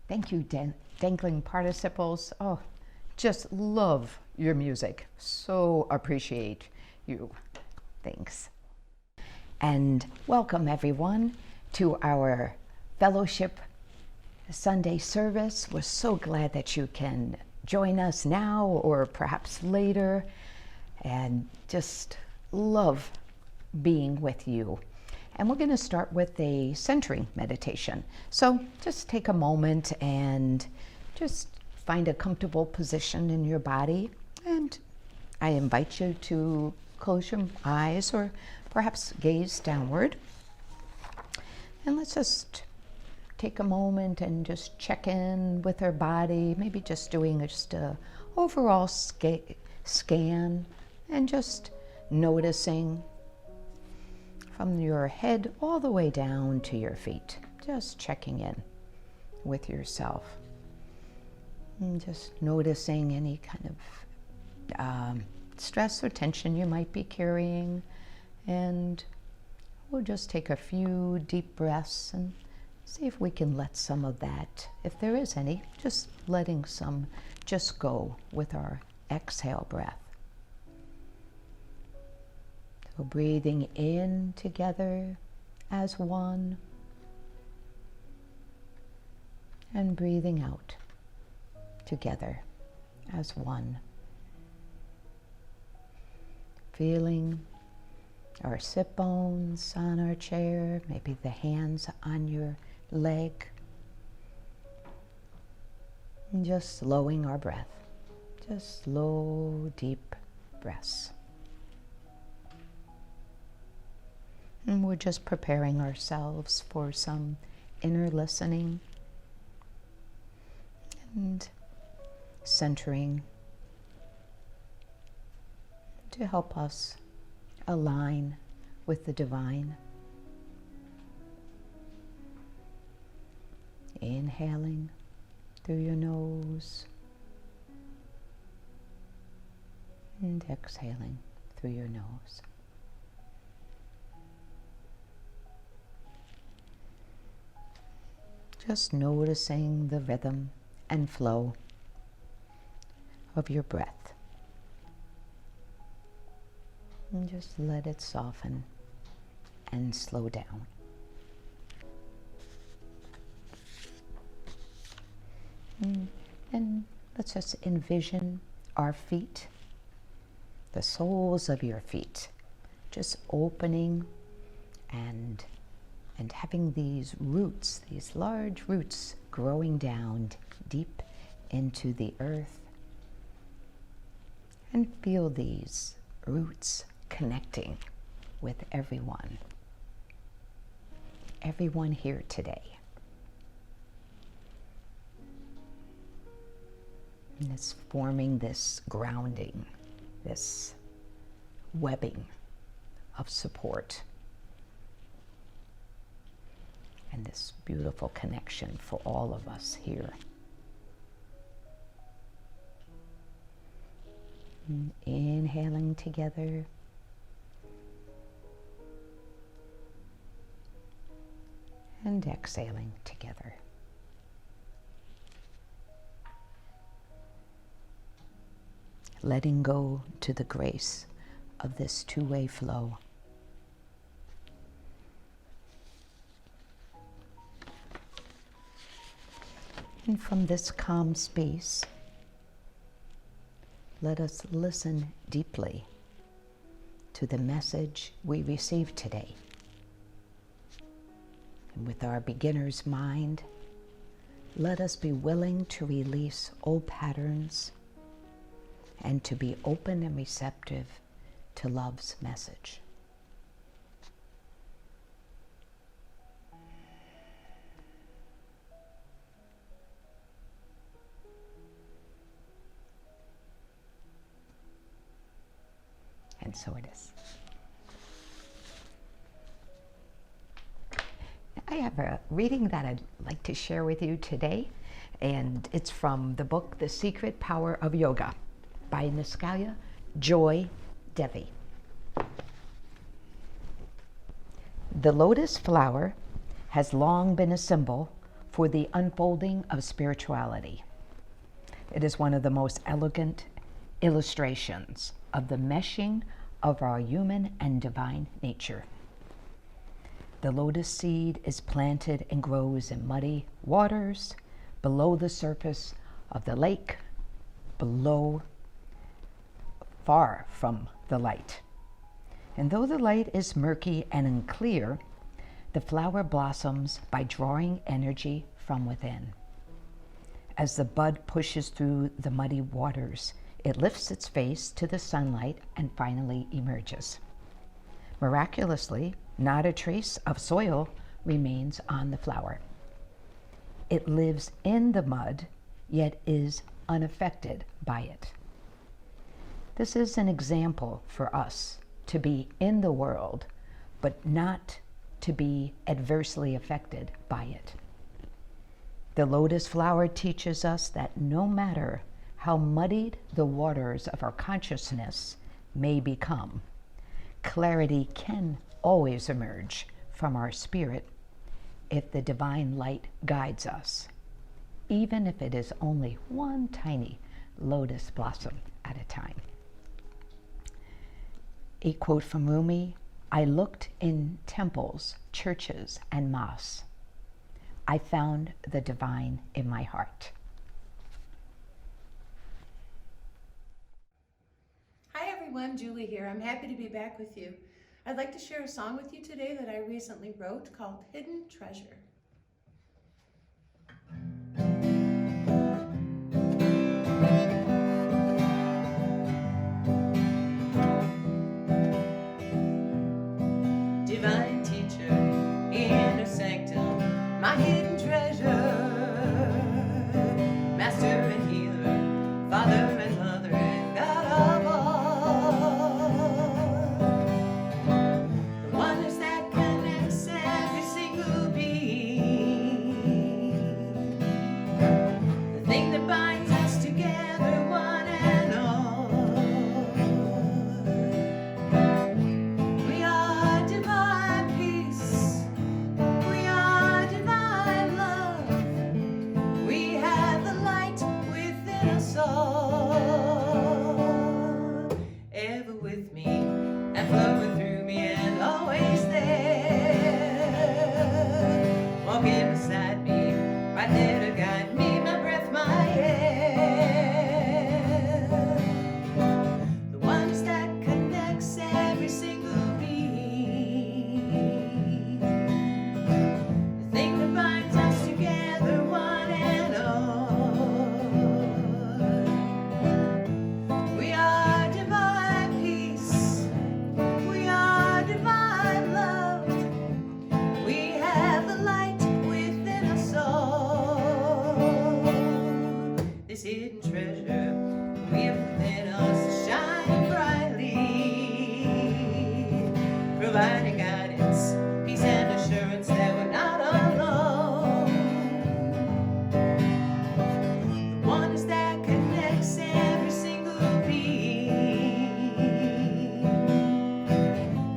Thank you, Dangling Participles. Oh, just love your music. So appreciate you. Thanks. And welcome, everyone, to our fellowship Sunday service. We're so glad that you can join us now or perhaps later, and just love being with you. And we're going to start with a centering meditation. So just take a moment and just find a comfortable position in your body. And I invite you to close your eyes or perhaps gaze downward. And let's just take a moment and just check in with our body, maybe just doing just a overall scan and just noticing from your head all the way down to your feet, just checking in with yourself. And just noticing any kind of stress or tension you might be carrying. And we'll just take a few deep breaths and see if we can let some of that, if there is any, just letting some just go with our exhale breath. So breathing in together as one, and breathing out together as one. Feeling our sit bones on our chair, maybe the hands on your leg, and just slowing our breath, just slow, deep breaths. And we're just preparing ourselves for some inner listening and centering to help us align with the divine. Inhaling through your nose and exhaling through your nose. Just noticing the rhythm and flow of your breath. And just let it soften and slow down. And let's just envision our feet, the soles of your feet, just opening and having these roots, these large roots growing down deep into the earth. And feel these roots connecting with everyone here today. And it's forming this grounding, this webbing of support, and this beautiful connection for all of us here. And inhaling together. And exhaling together. Letting go to the grace of this two-way flow. And from this calm space, let us listen deeply to the message we received today. And with our beginner's mind, let us be willing to release old patterns and to be open and receptive to love's message. And so it is. I have a reading that I'd like to share with you today, and it's from the book The Secret Power of Yoga by Niskaya Joy Devi. The lotus flower has long been a symbol for the unfolding of spirituality. It is one of the most elegant illustrations of the meshing of our human and divine nature. The lotus seed is planted and grows in muddy waters below the surface of the lake, below, far from the light. And though the light is murky and unclear, the flower blossoms by drawing energy from within. As the bud pushes through the muddy waters, it lifts its face to the sunlight and finally emerges. Miraculously, not a trace of soil remains on the flower. It lives in the mud, yet is unaffected by it. This is an example for us to be in the world, but not to be adversely affected by it. The lotus flower teaches us that no matter how muddied the waters of our consciousness may become, clarity can always emerge from our spirit if the divine light guides us, even if it is only one tiny lotus blossom at a time. A quote from Rumi, "I looked in temples, churches, and mosques. I found the divine in my heart." Hi everyone, Julie here. I'm happy to be back with you. I'd like to share a song with you today that I recently wrote called Hidden Treasure. Divine teacher, inner sanctum, my hidden treasure, master and healer, father and mother and God of all. The wonders that connects every single being, the thing that binds us together, one and all. We are divine peace, we are divine love, we have the light within us all, ever with me and flowing through me and always there, walking beside me, right there to guide me, my breath, my air. The wonders that connects every single being, the thing that binds us together, one and all. We are divine peace, we are divine love, we have the light within us all. This hidden treasure we have within us, shining brightly, providing guidance, peace and assurance that we're not alone. The wonders that connects every single being,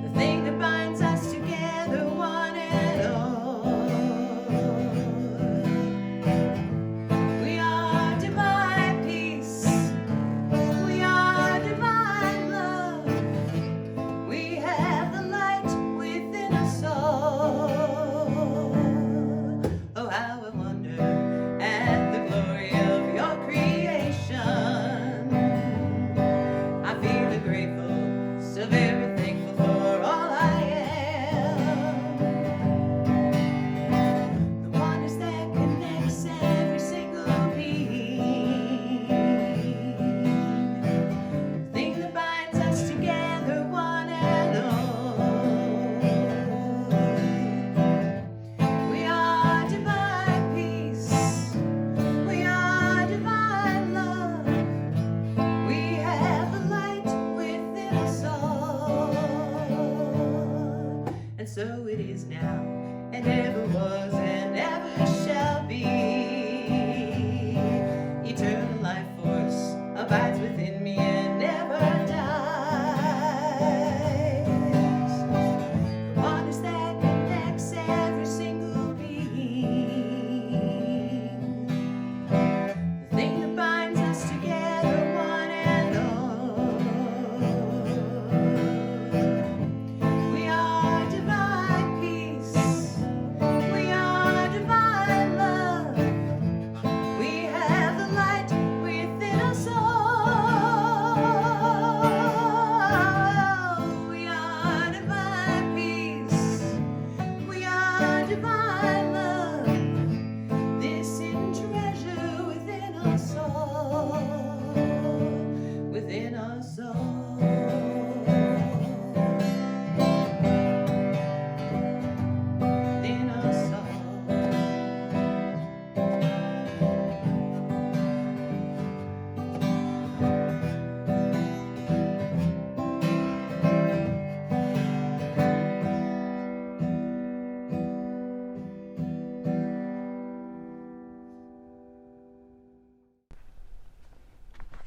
the thing that binds us together, one and all. We are divine peace, we are divine love, we have the light within us all. Oh, how I wonder at the glory of your creation. I feel grateful, so very thankful for all I am. The wonders that connects every single being, the thing that binds us together, one and all. We are divine peace, we are divine love, we have the light within us all. And so it is now, and ever was, and ever shall be. Eternal life force abides within me and never dies. The wonders that connects every single being,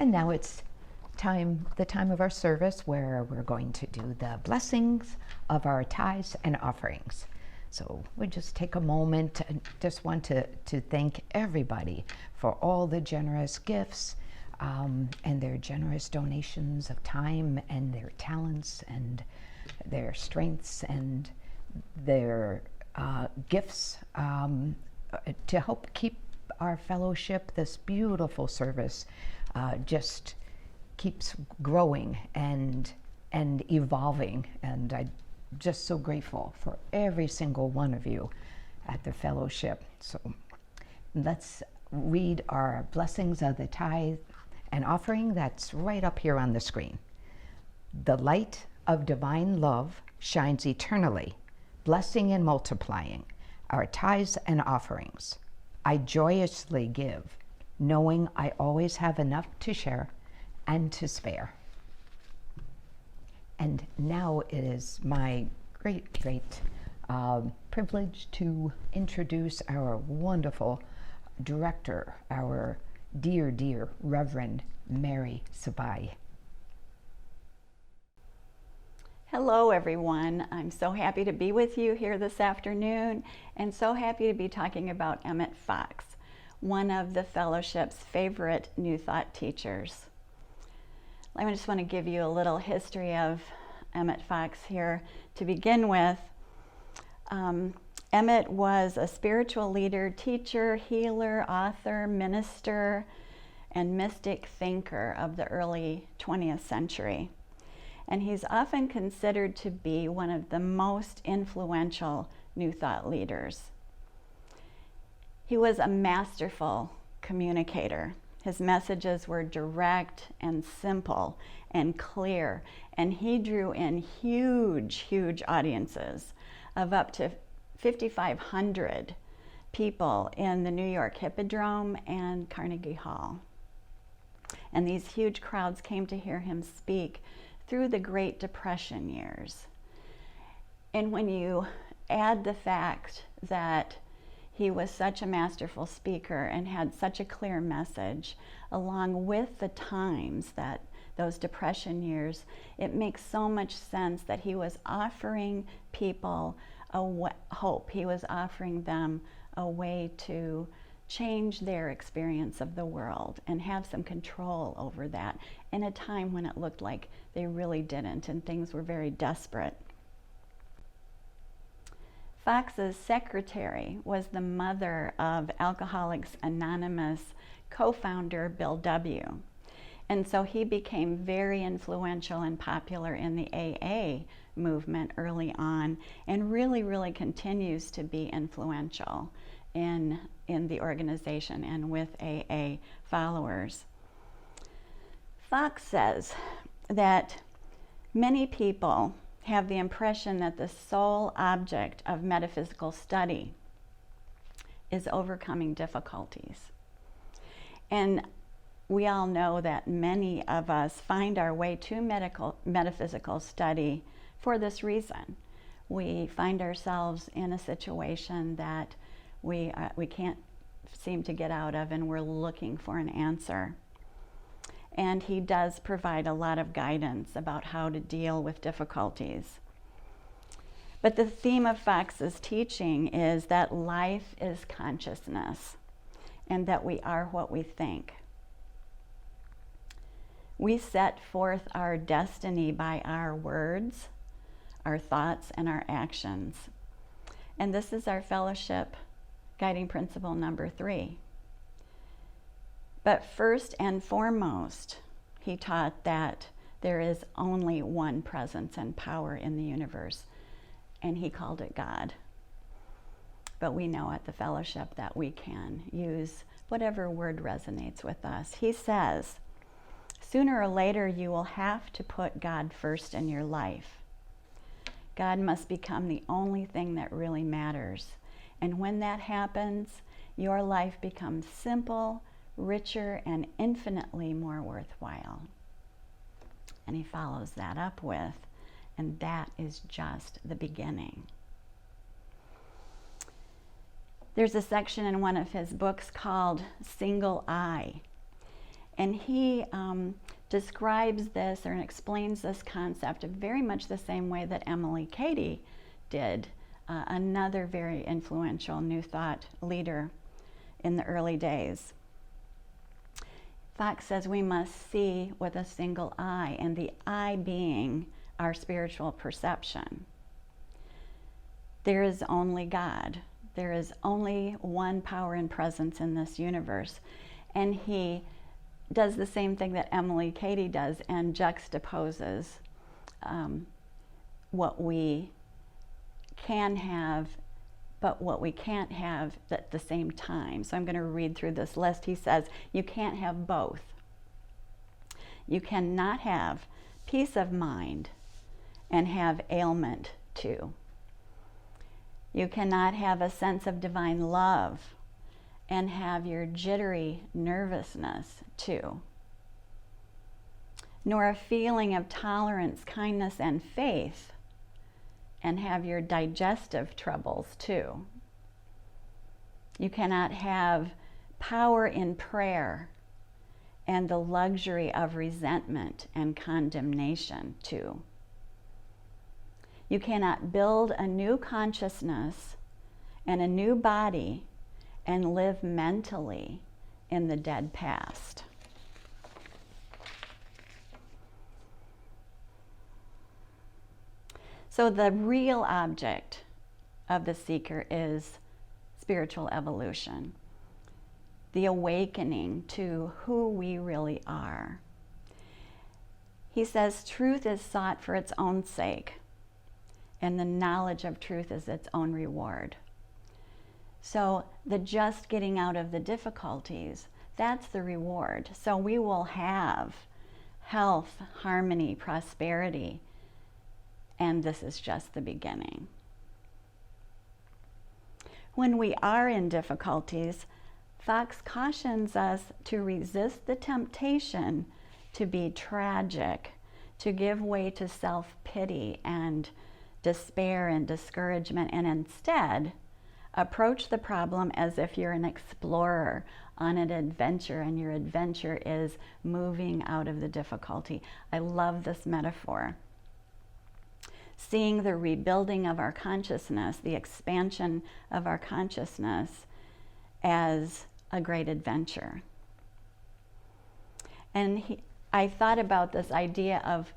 And now it's the time of our service where we're going to do the blessings of our tithes and offerings. So we just take a moment and just want to thank everybody for all the generous gifts and their generous donations of time and their talents and their strengths and their gifts to help keep our fellowship, this beautiful service, just keeps growing and evolving. And I'm just so grateful for every single one of you at the fellowship. So let's read our blessings of the tithe and offering that's right up here on the screen. The light of divine love shines eternally, blessing and multiplying our tithes and offerings. I joyously give, knowing I always have enough to share and to spare. And now it is my great privilege to introduce our wonderful director, our dear Reverend Mary Sabai. Hello everyone. I'm so happy to be with you here this afternoon and so happy to be talking about Emmett Fox, one of the fellowship's favorite New Thought teachers. I just want to give you a little history of Emmett Fox here to begin with. Emmett was a spiritual leader, teacher, healer, author, minister, and mystic thinker of the early 20th century. And he's often considered to be one of the most influential New Thought leaders. He was a masterful communicator. His messages were direct and simple and clear, and he drew in huge audiences of up to 5,500 people in the New York Hippodrome and Carnegie Hall. And these huge crowds came to hear him speak through the Great Depression years. And when you add the fact that he was such a masterful speaker and had such a clear message, along with the times that those Depression years, it makes so much sense that he was offering people hope. He was offering them a way to change their experience of the world and have some control over that in a time when it looked like they really didn't and things were very desperate. Fox's secretary was the mother of Alcoholics Anonymous co-founder Bill W. And so he became very influential and popular in the AA movement early on and really continues to be influential in the organization and with AA followers. Fox says that many people have the impression that the sole object of metaphysical study is overcoming difficulties. And we all know that many of us find our way to metaphysical study for this reason. We find ourselves in a situation that we can't seem to get out of and we're looking for an answer. And he does provide a lot of guidance about how to deal with difficulties. But the theme of Fox's teaching is that life is consciousness and that we are what we think. We set forth our destiny by our words, our thoughts, and our actions. And this is our fellowship guiding principle number 3. But first and foremost, he taught that there is only one presence and power in the universe, and he called it God. But we know at the fellowship that we can use whatever word resonates with us. He says, sooner or later you will have to put God first in your life. God must become the only thing that really matters. And when that happens, your life becomes simple, richer, and infinitely more worthwhile. And he follows that up with, and that is just the beginning. There's a section in one of his books called Single Eye. And he describes this or explains this concept in very much the same way that Emily Cady did, another very influential New Thought leader in the early days. Fox says we must see with a single eye, and the eye being our spiritual perception. There is only God. There is only one power and presence in this universe. And he does the same thing that Emily Cady does and juxtaposes what we can have, but what we can't have at the same time. So I'm going to read through this list. He says, you can't have both. You cannot have peace of mind and have ailment too. You cannot have a sense of divine love and have your jittery nervousness too. Nor a feeling of tolerance, kindness, and faith and have your digestive troubles too. You cannot have power in prayer and the luxury of resentment and condemnation too. You cannot build a new consciousness and a new body and live mentally in the dead past. So the real object of the seeker is spiritual evolution, the awakening to who we really are. He says truth is sought for its own sake, and the knowledge of truth is its own reward. So the just getting out of the difficulties, that's the reward. So we will have health, harmony, prosperity, and this is just the beginning. When we are in difficulties, Fox cautions us to resist the temptation to be tragic, to give way to self-pity and despair and discouragement, and instead approach the problem as if you're an explorer on an adventure and your adventure is moving out of the difficulty. I love this metaphor. Seeing the rebuilding of our consciousness, the expansion of our consciousness as a great adventure. And I thought about this idea of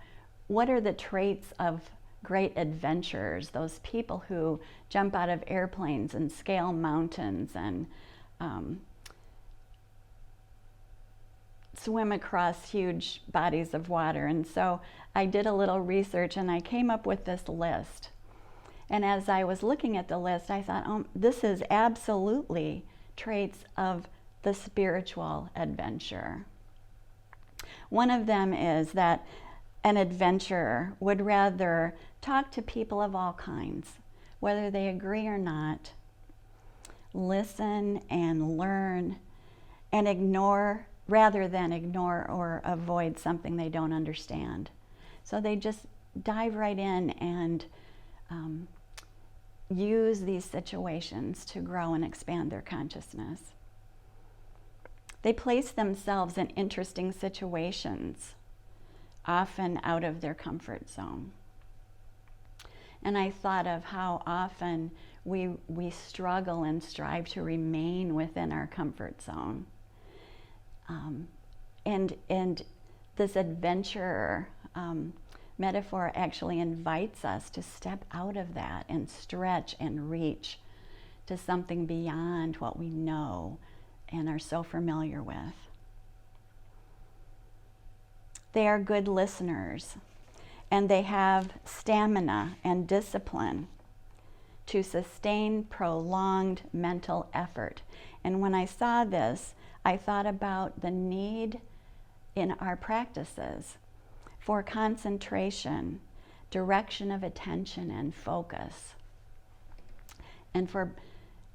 what are the traits of great adventurers, those people who jump out of airplanes and scale mountains and swim across huge bodies of water. And so I did a little research and I came up with this list. And as I was looking at the list, I thought, oh, this is absolutely traits of the spiritual adventurer. One of them is that an adventurer would rather talk to people of all kinds, whether they agree or not, listen and learn, and ignore rather than ignore or avoid something they don't understand. So they just dive right in and use these situations to grow and expand their consciousness. They place themselves in interesting situations, often out of their comfort zone. And I thought of how often we struggle and strive to remain within our comfort zone. And this adventurer metaphor actually invites us to step out of that and stretch and reach to something beyond what we know and are so familiar with. They are good listeners, and they have stamina and discipline to sustain prolonged mental effort. And when I saw this, I thought about the need in our practices for concentration, direction of attention, and focus, and for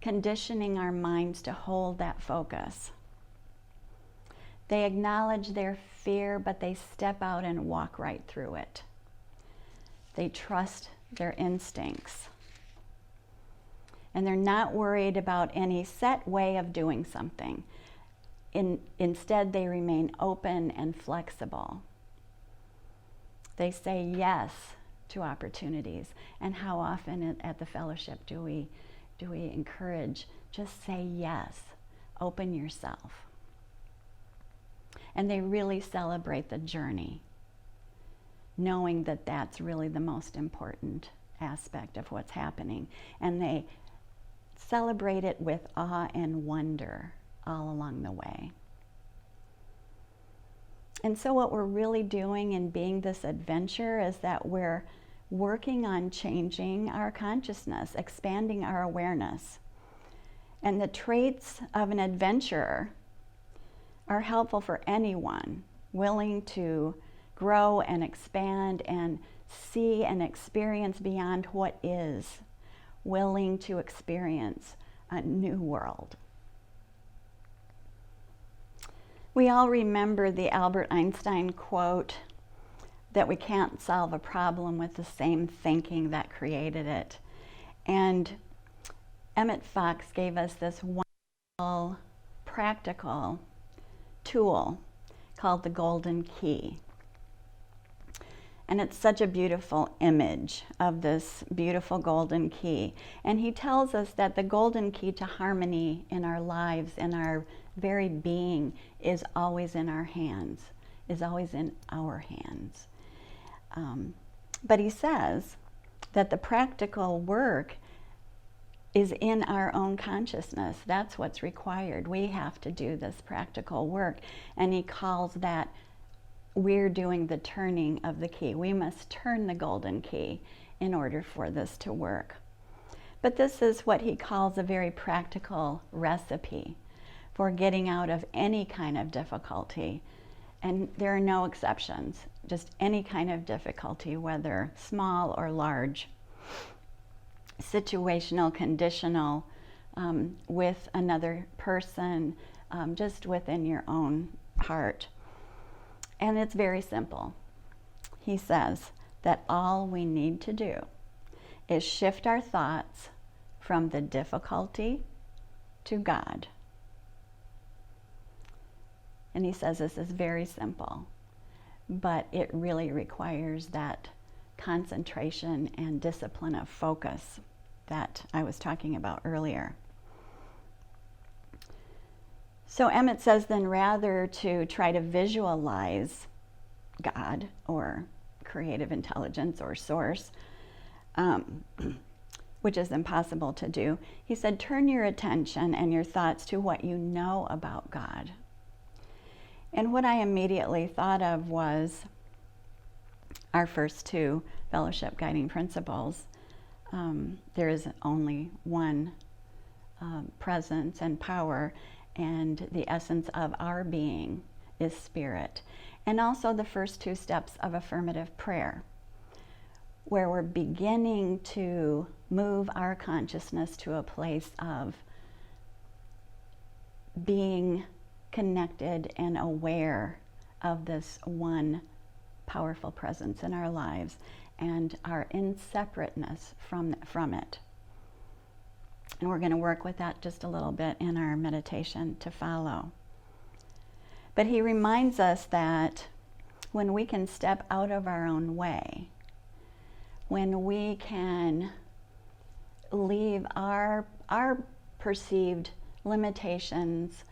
conditioning our minds to hold that focus. They acknowledge their fear, but they step out and walk right through it. They trust their instincts. And they're not worried about any set way of doing something. instead they remain open and flexible. They say yes to opportunities. And how often at the fellowship do we encourage, just say yes, open yourself. And they really celebrate the journey, knowing that that's really the most important aspect of what's happening. And they celebrate it with awe and wonder all along the way. And so what we're really doing in being this adventure is that we're working on changing our consciousness, expanding our awareness. And the traits of an adventurer are helpful for anyone willing to grow and expand and see and experience beyond what is, willing to experience a new world. We all remember the Albert Einstein quote that we can't solve a problem with the same thinking that created it. And Emmett Fox gave us this wonderful, practical tool called the Golden Key. And it's such a beautiful image of this beautiful golden key. And he tells us that the golden key to harmony in our lives, in our very being, is always in our hands, is always in our hands. But he says that the practical work is in our own consciousness. That's what's required. We have to do this practical work. And he calls that we're doing the turning of the key. We must turn the golden key in order for this to work. But this is what he calls a very practical recipe for getting out of any kind of difficulty. And there are no exceptions, just any kind of difficulty, whether small or large, situational, conditional, with another person, just within your own heart. And it's very simple. He says that all we need to do is shift our thoughts from the difficulty to God. And he says this is very simple, but it really requires that concentration and discipline of focus that I was talking about earlier. So Emmett says then, rather to try to visualize God or creative intelligence or source, which is impossible to do, he said, turn your attention and your thoughts to what you know about God. And what I immediately thought of was our first two fellowship guiding principles. There is only one presence and power, and the essence of our being is spirit. And also the first two steps of affirmative prayer, where we're beginning to move our consciousness to a place of being connected and aware of this one powerful presence in our lives and our inseparateness from it. And we're going to work with that just a little bit in our meditation to follow. But he reminds us that when we can step out of our own way, when we can leave our perceived limitations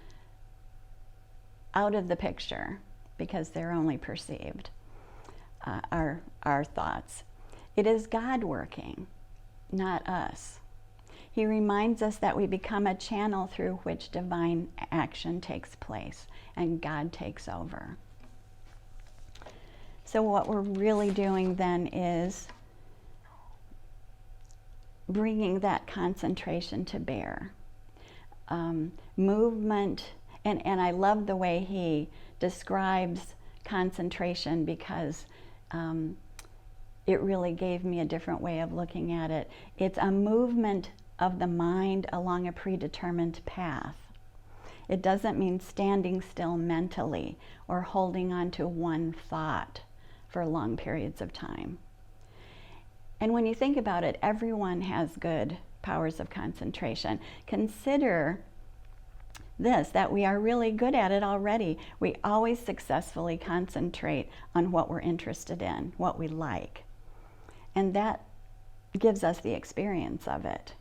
out of the picture, because they're only perceived, our thoughts, it is God working, not us. He reminds us that we become a channel through which divine action takes place and God takes over. So what we're really doing then is bringing that concentration to bear. Movement, and I love the way he describes concentration, because it really gave me a different way of looking at it. It's a movement of the mind along a predetermined path. It doesn't mean standing still mentally or holding on to one thought for long periods of time. And when you think about it, everyone has good powers of concentration. Consider this, that we are really good at it already. We always successfully concentrate on what we're interested in, what we like. And that gives us the experience of it.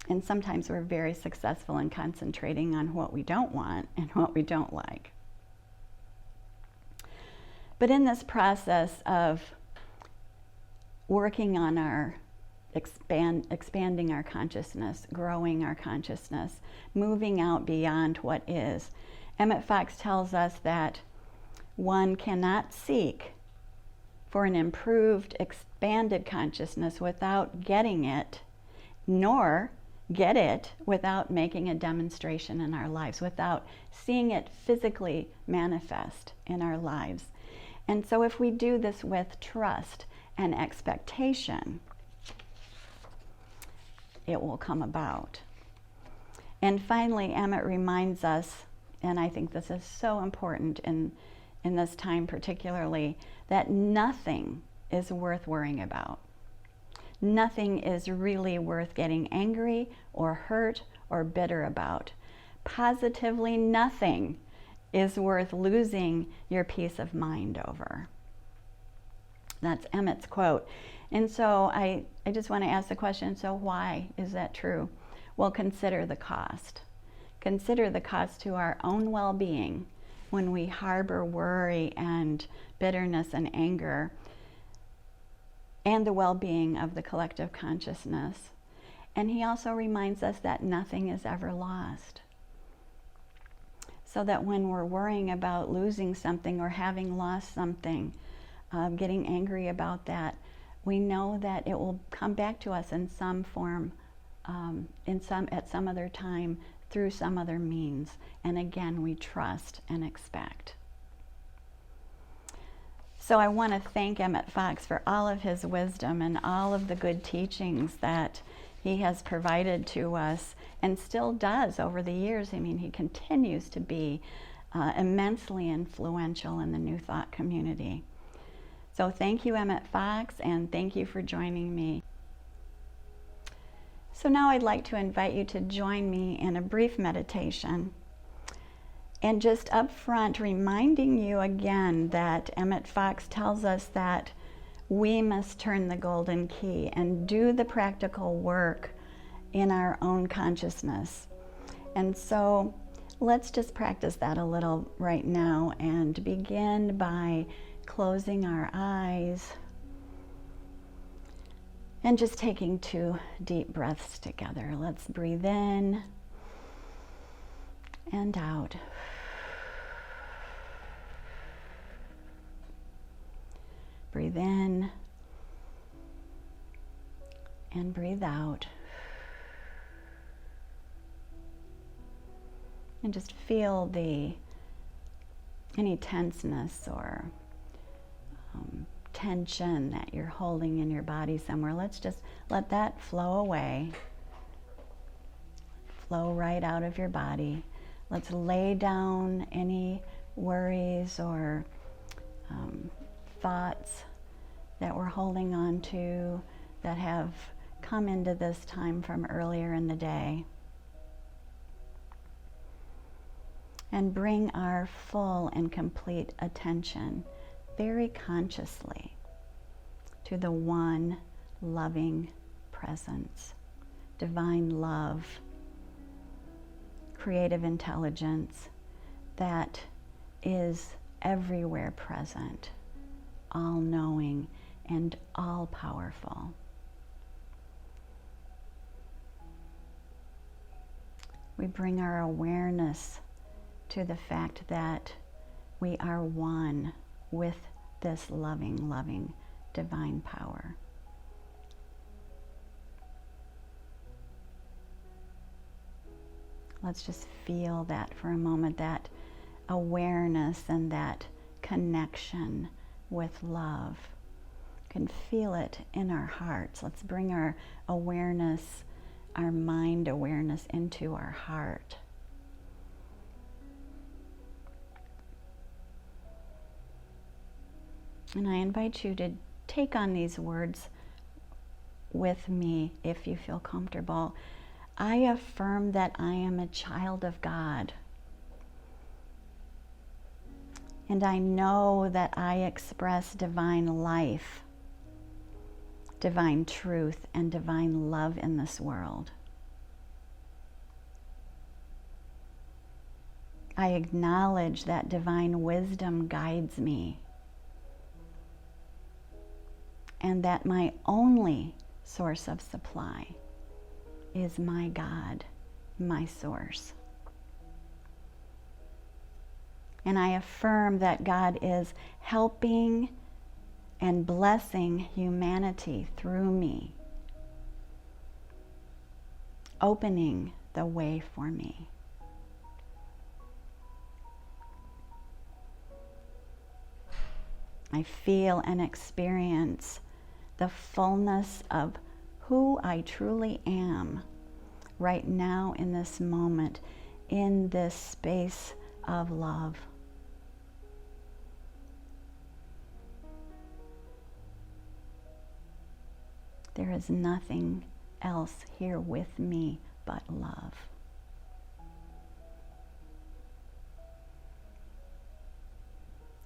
And sometimes we're very successful in concentrating on what we don't want and what we don't like. But in this process of working on our expanding our consciousness, growing our consciousness, moving out beyond what is, Emmett Fox tells us that one cannot seek for an improved, expanded consciousness without getting it, nor get it without making a demonstration in our lives, without seeing it physically manifest in our lives. And so if we do this with trust and expectation, it will come about. And finally, Emmett reminds us, and I think this is so important in this time particularly, that nothing is worth worrying about. Nothing is really worth getting angry or hurt or bitter about. Positively nothing is worth losing your peace of mind over. That's Emmett's quote. And so I just want to ask the question, so why is that true? Well, consider the cost. Consider the cost to our own well-being when we harbor worry and bitterness and anger, and the well-being of the collective consciousness. And he also reminds us that nothing is ever lost. So that when we're worrying about losing something or having lost something, getting angry about that, we know that it will come back to us in some form, at some other time, through some other means. And again, we trust and expect. So I want to thank Emmett Fox for all of his wisdom and all of the good teachings that he has provided to us and still does over the years. I mean, he continues to be immensely influential in the New Thought community. So thank you, Emmett Fox, and thank you for joining me. So now I'd like to invite you to join me in a brief meditation. And just up front, reminding you again that Emmett Fox tells us that we must turn the golden key and do the practical work in our own consciousness. And so let's just practice that a little right now and begin by closing our eyes and just taking 2 deep breaths together. Let's breathe in and out. Breathe in and breathe out. And just feel any tenseness or tension that you're holding in your body somewhere. Let's just let that flow away. Flow right out of your body. Let's lay down any worries or thoughts that we're holding on to that have come into this time from earlier in the day. And bring our full and complete attention very consciously to the one loving presence, divine love, creative intelligence that is everywhere present, all-knowing and all-powerful. We bring our awareness to the fact that we are one with this loving, loving divine power. Let's just feel that for a moment, that awareness and that connection with love. You can feel it in our hearts. Let's bring our awareness, our mind awareness into our heart. And I invite you to take on these words with me if you feel comfortable. I affirm that I am a child of God. And I know that I express divine life, divine truth, and divine love in this world. I acknowledge that divine wisdom guides me, and that my only source of supply is my God, my source. And I affirm that God is helping and blessing humanity through me, opening the way for me. I feel and experience the fullness of who I truly am right now in this moment, in this space of love. There is nothing else here with me but love.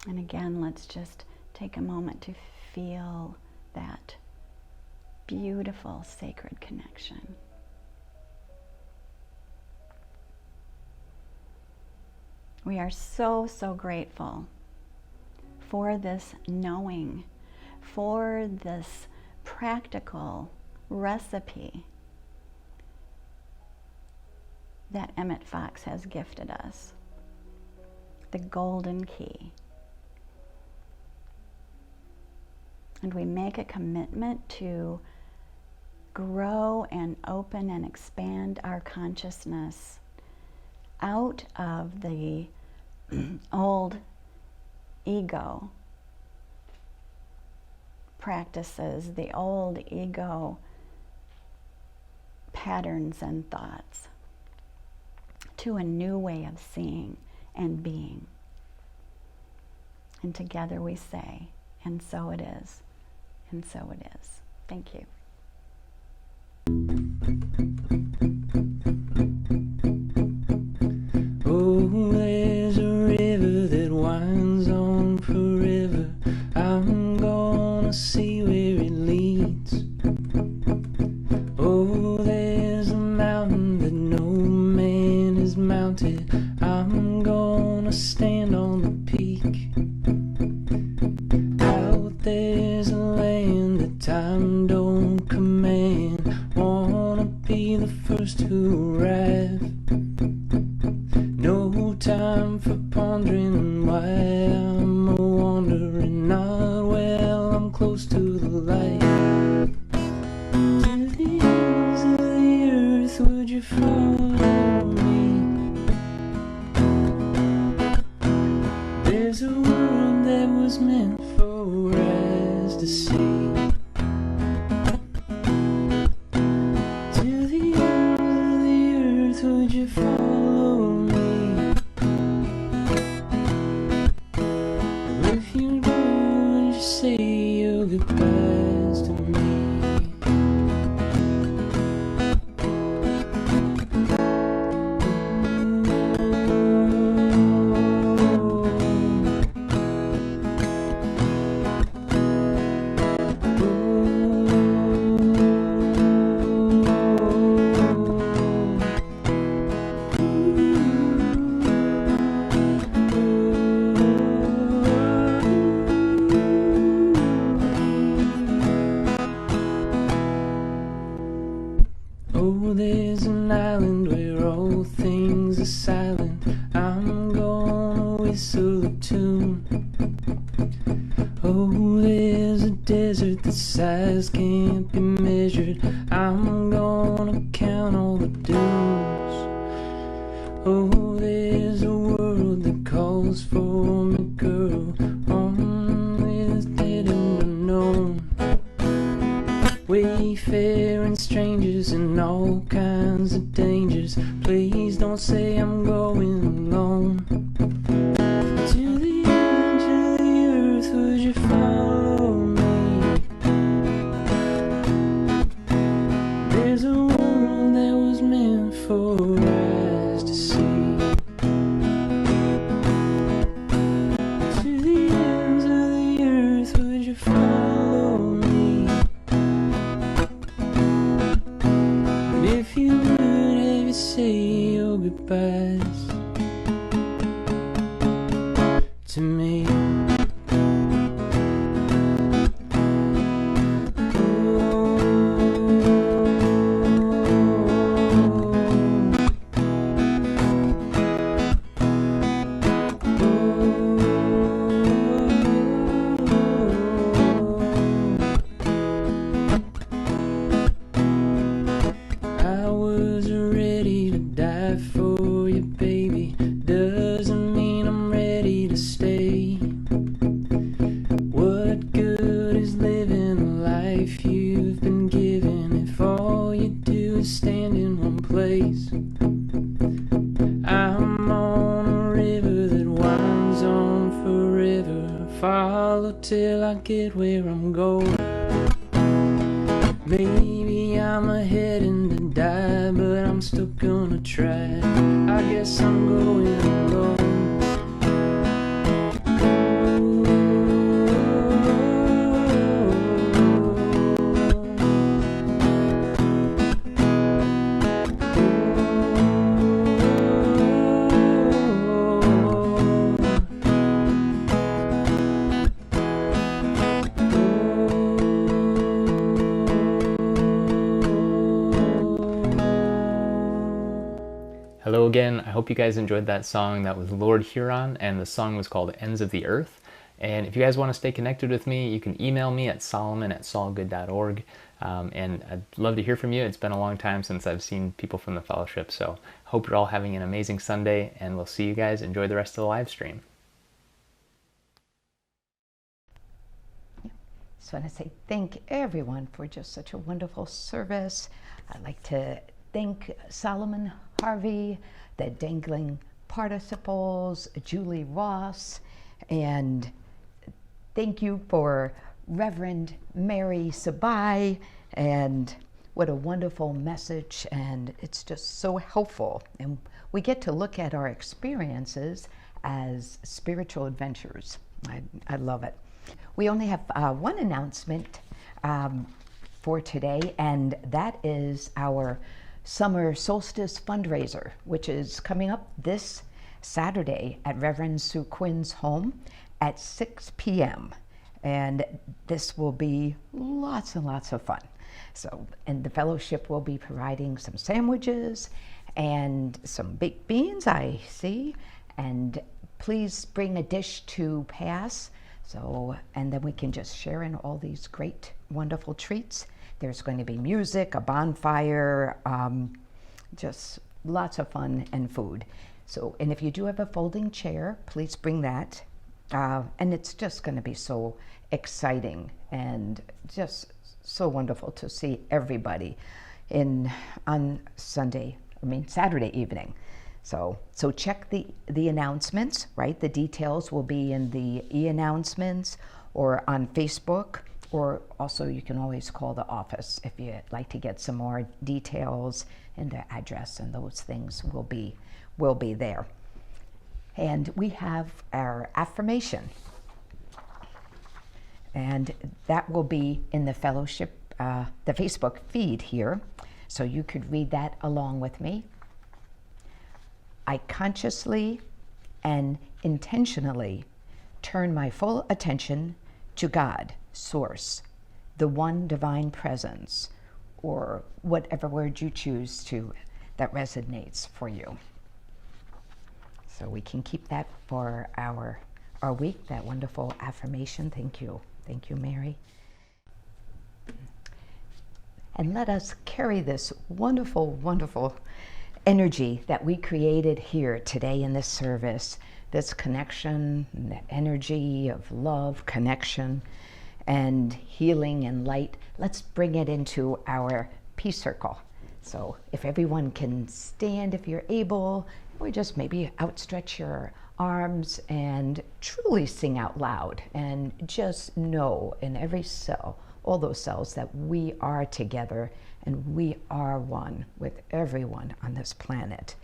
And again, let's just take a moment to feel that beautiful sacred connection. We are so, so grateful for this knowing, for this practical recipe that Emmett Fox has gifted us, the golden key. And we make a commitment to grow and open and expand our consciousness out of the old ego practices, the old ego patterns and thoughts, to a new way of seeing and being. And together we say, and so it is, and so it is. Thank you. Oh, there's a river that winds on forever. I'm gonna see where it leads. Oh, there's a mountain that no man has mounted. I'm gonna stand on the peak. Out there's a land that time don't command. Wanna be the first to arrive. No time for pondering why I'm a wandering, not well, I'm close to the light. To the ends of the earth would you follow me? There's a world that was meant for eyes to see. To the ends of the earth would you follow me? If you go, would you say your goodbyes to me? Oh, there's an island where all things are silent. I'm gonna whistle a tune. Oh, there's a desert that size can't be measured. I'm gonna count all the dunes. Oh, there's a world that calls for me, girl. Only is dead and unknown. Wayfaring strangers and all kinds of dangers. Please don't say I'm going alone. To the edge of the earth would you follow me? There's a world that was meant to me. I was ready to die for you, baby. Doesn't mean I'm ready to stay. What good is living a life you've been given if all you do is stand in one place? I'm on a river that winds on forever. Follow till I get where I'm going. Maybe I'm heading to die, but I'm still gonna try. I guess I'm going alone. Hello again. I hope you guys enjoyed that song. That was Lord Huron, and the song was called Ends of the Earth. And if you guys want to stay connected with me, you can email me at solomon@solgood.org. And I'd love to hear from you. It's been a long time since I've seen people from the fellowship. So I hope you're all having an amazing Sunday, and we'll see you guys. Enjoy the rest of the live stream. Just want to say thank everyone for just such a wonderful service. I'd like to thank Solomon Harvey, the Dangling Participles, Julie Ross, and thank you for Reverend Mary Sabai, and what a wonderful message, and it's just so helpful. And we get to look at our experiences as spiritual adventures. I love it. We only have one announcement for today, and that is our Summer Solstice fundraiser, which is coming up this Saturday at Reverend Sue Quinn's home at 6 p.m. And this will be lots and lots of fun. So, and the fellowship will be providing some sandwiches and some baked beans, I see. And please bring a dish to pass. So, and then we can just share in all these great, wonderful treats. There's going to be music, a bonfire, just lots of fun and food. So, and if you do have a folding chair, please bring that. And it's just going to be so exciting and just so wonderful to see everybody on Saturday evening. So check the announcements, right? The details will be in the e-announcements or on Facebook, or also you can always call the office if you'd like to get some more details, and the address and those things will be there. And we have our affirmation, and that will be in the fellowship, the Facebook feed here, so you could read that along with me. I consciously and intentionally turn my full attention to God, Source, the one divine presence, or whatever word you choose to that resonates for you. So we can keep that for our week, that wonderful affirmation. Thank you. Thank you, Mary. And let us carry this wonderful, wonderful energy that we created here today in this service, this connection, the energy of love, connection, and healing and light. Let's bring it into our peace circle. So if everyone can stand, if you're able, or just maybe outstretch your arms and truly sing out loud, and just know in every cell, all those cells, that we are together and we are one with everyone on this planet.